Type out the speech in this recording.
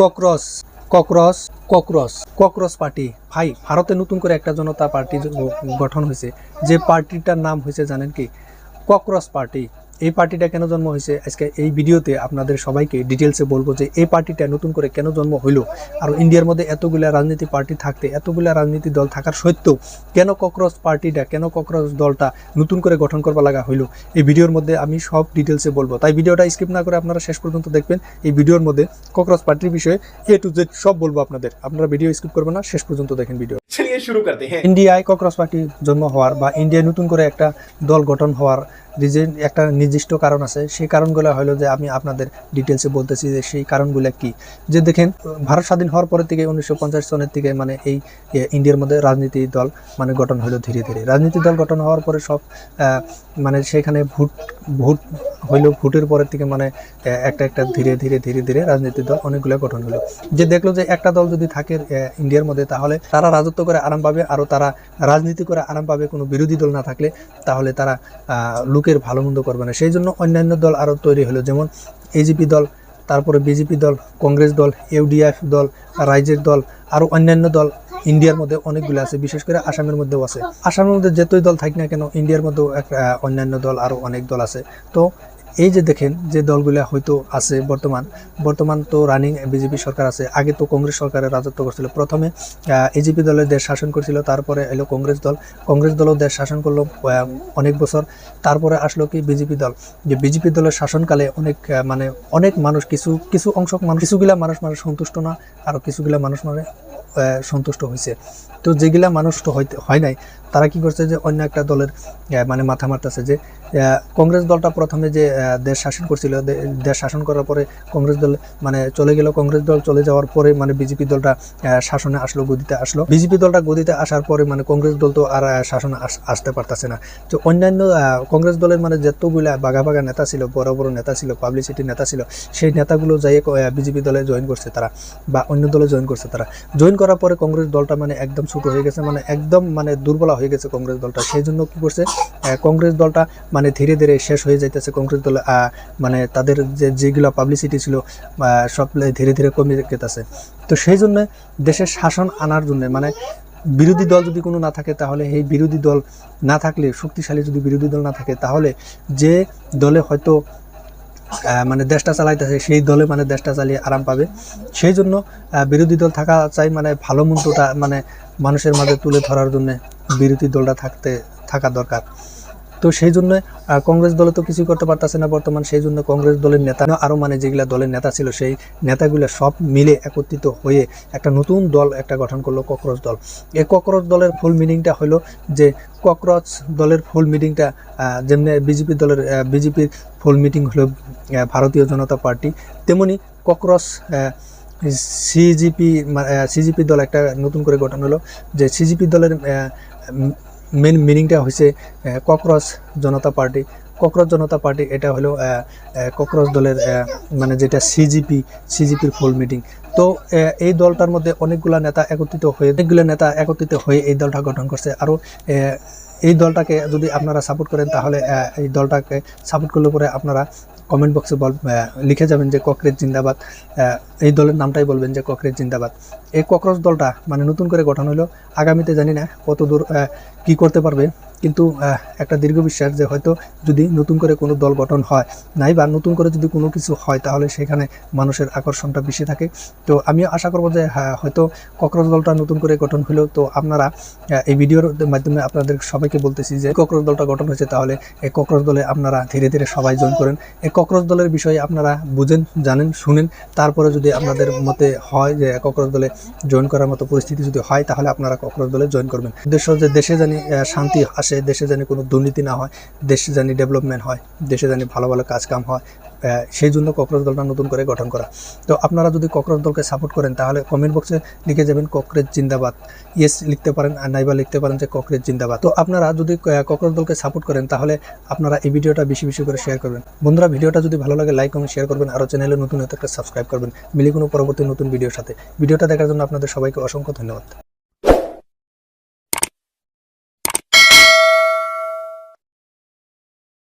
ককরস ককরস ককরস ককরস party ভাই, ভারতে নতুন করে একটা জনতা পার্টি গঠন হয়েছে। যে পার্টিটার নাম হয়েছে জানেন কি? ককরস পার্টি। এই পার্টিটা কেন জন্ম হয়েছে আজকে এই ভিডিওতে আপনাদের সবাইকে ডিটেলসে বলবো যে এই পার্টিটা নতুন করে কেন জন্ম হইলো, আর ইন্ডিয়ার মধ্যে এতগুলা রাজনীতি পার্টি থাকতে, এতগুলা রাজনীতি দল থাকার সত্ত্বেও কেন ককরস পার্টিটা, কেন ককরস দলটা নতুন করে গঠন করবা লাগা হইলো, এই ভিডিওর মধ্যে আমি সব ডিটেলসে বলবো। তাই ভিডিওটা স্কিপ না করে আপনারা শেষ পর্যন্ত দেখবেন। এই ভিডিওর মধ্যে ককরস পার্টির বিষয়ে A to Z সব বলবো আপনারা ভিডিও স্কিপ করবেন না, শেষ পর্যন্ত দেখেন ভিডিও। चलिए शुरू करते हैं। ইন্ডিয়ায় ককরস পার্টি জন্ম হওয়ার বা ইন্ডিয়ায় নতুন করে একটা দল গঠন হওয়ার একটা নির্দিষ্ট কারণ আছে। সেই কারণগুলো হলো যে আমি আপনাদের ডিটেলসে বলতেছি যে সেই কারণগুলো কি। যে দেখেন, ভারত স্বাধীন হওয়ার পরে থেকে 1950 সনের থেকে মানে এই ইন্ডিয়ার মধ্যে রাজনীতি দল মানে গঠন হলো ধীরে ধীরে। রাজনীতি দল গঠন হওয়ার পরে সব মানে সেখানে ভোট হইলো, ভোটের পরের থেকে মানে একটা ধীরে ধীরে রাজনীতি দল অনেকগুলো গঠন হলো। যে দেখলো যে একটা দল যদি থাকে ইন্ডিয়ার মধ্যে, তাহলে তারা রাজত্ব করে আরাম পাবে, আরও তারা রাজনীতি করে আরাম পাবে। কোনো বিরোধী দল না থাকলে তাহলে তারা লোকের ভালো মন্দ করবে না। সেই জন্য অন্যান্য দল আরও তৈরি হলো, যেমন এজিপি দল, তারপরে বিজেপি দল, কংগ্রেস দল, ইউডিএফ দল, রাইজের দল, আরও অন্যান্য দল ইন্ডিয়ার মধ্যে অনেকগুলো আছে। বিশেষ করে আসামের মধ্যেও আছে। আসামের মধ্যে যতই দল থাক না কেন, ইন্ডিয়ার মধ্যেও অন্যান্য দল আরও অনেক দল আছে। তো এই যে দেখেন যে দলগুলো হয়তো আছে বর্তমান তো রানিং বিজেপি সরকার আছে। আগে তো কংগ্রেস সরকারের রাজত্ব করছিল। প্রথমে এজিপি দলের দেশ শাসন করছিল, তারপরে এলো কংগ্রেস দলও দেশ শাসন করলো অনেক বছর। তারপরে আসলো কি বিজেপি দল। যে বিজেপি দলের শাসনকালে অনেক মানুষ, কিছু অংশ মানুষ, কিছুগুলা মানুষ সন্তুষ্ট না, আর কিছুগুলা মানুষ সন্তুষ্ট হয়েছে। তো যেগুলা মানুষ হয় নাই, তারা কি করছে যে অন্য একটা দলের মাথা মারতেছে। যে কংগ্রেস দলটা প্রথমে যে দেশ শাসন করছিল, দেশ শাসন করার পরে কংগ্রেস দল চলে গেল। কংগ্রেস দল চলে যাওয়ার পরে বিজেপি দলটা শাসনে আসলো, গদিতে আসলো। বিজেপি দলটা গদিতে আসার পরে কংগ্রেস দল তো আর শাসনে আসতে পারতেছে না। তো অন্যান্য কংগ্রেস দলের যতগুলা বাঘা নেতা ছিল, বড় বড় নেতা ছিল, পাবলিসিটি নেতা ছিল, সেই নেতাগুলো যাই বিজেপি দলে জয়েন করছে তারা, বা অন্য দলে জয়েন করছে তারা। জয়েন করার পরে কংগ্রেস দলটা একদম ছোট হয়ে গেছে, একদম দুর্বল হয়ে গেছে কংগ্রেস দলটা। সেই জন্য কি করছে, কংগ্রেস দলটা ধীরে ধীরে শেষ হয়ে যাইতেছে। কংগ্রেস দল তাদের যেগুলো পাবলিসিটি ছিল সব ধীরে ধীরে কমে যেতেছে। তো সেই জন্য দেশের শাসন আনার জন্য বিরোধী দল যদি কোনো না থাকে, তাহলে এই বিরোধী দল না থাকলে, শক্তিশালী যদি বিরোধী দল না থাকে, তাহলে যে দলে হয়তো দেশটা চালাইতেছে সেই দলে দেশটা চালিয়ে আরাম পাবে। সেই জন্য বিরোধী দল থাকা চাই, ভালো মন্দটা মানুষের মাঝে তুলে ধরার জন্য বিরোধী দলটা থাকা দরকার। তো সেই জন্য কংগ্রেস দলে তো কিছু করতে পারতেছে না বর্তমান। সেই জন্য কংগ্রেস দলের নেতা আরও যেগুলা দলের নেতা ছিল, সেই নেতাগুলো সব মিলে একত্রিত হয়ে একটা নতুন দল গঠন করলো, ককরস দল। এই ককরস দলের ফুল মিনিংটা হলো যে, ককরস দলের ফুল মিটিংটা যেমনি বিজেপির ফুল মিটিং হলো ভারতীয় জনতা পার্টি, তেমনি ককরস সিজিপি দল একটা নতুন করে গঠন হলো। যে সিজিপি দলের মেন মিনিংটা হয়েছে ককরস জনতা পার্টি। ককরস জনতা পার্টি এটা হলো ককরস দলের যেটা সিজিপির ফুল মিটিং। তো এই দলটার মধ্যে অনেকগুলা নেতা একত্রিত হয়ে এই দলটা গঠন করছে। আরও এই দলটাকে যদি আপনারা সাপোর্ট করেন, তাহলে এই দলটাকে সাপোর্ট করলে পরে আপনারা কমেন্ট বক্সে লিখে যাবেন যে ককরেজ জিন্দাবাদ। এই দলের নামটাই বলবেন যে ককরেজ জিন্দাবাদ। এই ককরস দলটা নতুন করে গঠন হলো। আগামীতে জানি না কত দূর কি করতে পারবে, কিন্তু একটা দীর্ঘ বিশ্বাস যে হয়তো যদি নতুন করে কোনো দল গঠন হয় নাই, বা নতুন করে যদি কোনো কিছু হয়, তাহলে সেখানে মানুষের আকর্ষণটা বেশি থাকে। তো আমি আশা করবো যে হয়তো ককরস দলটা নতুন করে গঠন হলো। তো আপনারা এই ভিডিওর মাধ্যমে আপনাদের সবাইকে বলতেছি যে ককরস দলটা গঠন হয়েছে, তাহলে এই ককরস দলে আপনারা ধীরে ধীরে সবাই জয়েন করেন। এই ককরস দলের বিষয়ে আপনারা বুঝেন, জানেন, শুনেন। তারপরে যদি আপনাদের মতে হয় যে ককরস দলে জয়েন করার মতো পরিস্থিতি যদি হয়, তাহলে আপনারা ককরস দলে জয়েন করবেন। উদ্দেশ্য যে দেশে জানি শান্তি আসে, দেশে জানি কোনো দুর্নীতি না হয়, দেশে জানি ডেভেলপমেন্ট হয়, দেশে জানি ভালো ভালো কাজকাম হয়, সেই জন্য ককরস দলটা নতুন করে গঠন করা। তো আপনারা যদি ককরস দলকে সাপোর্ট করেন, তাহলে কমেন্ট বক্সে লিখে যাবেন ককরেজ জিন্দাবাদ। ইয়েস লিখতে পারেন, আর নাইবা লিখতে পারেন যে ককরেজ জিন্দাবাদ। তো আপনারা যদি ককরস দলকে সাপোর্ট করেন, তাহলে আপনারা এই ভিডিওটা বেশি বেশি করে শেয়ার করবেন। বন্ধুরা, ভিডিওটা যদি ভালো লাগে লাইক কমেন্ট শেয়ার করবেন, আর চ্যানেলে নতুন হতে সাবস্ক্রাইব করবেন। মিলি কোনো পরবর্তী নতুন ভিডিওর সাথে। ভিডিওটা দেখার জন্য আপনাদের সবাইকে অসংখ্য ধন্যবাদ।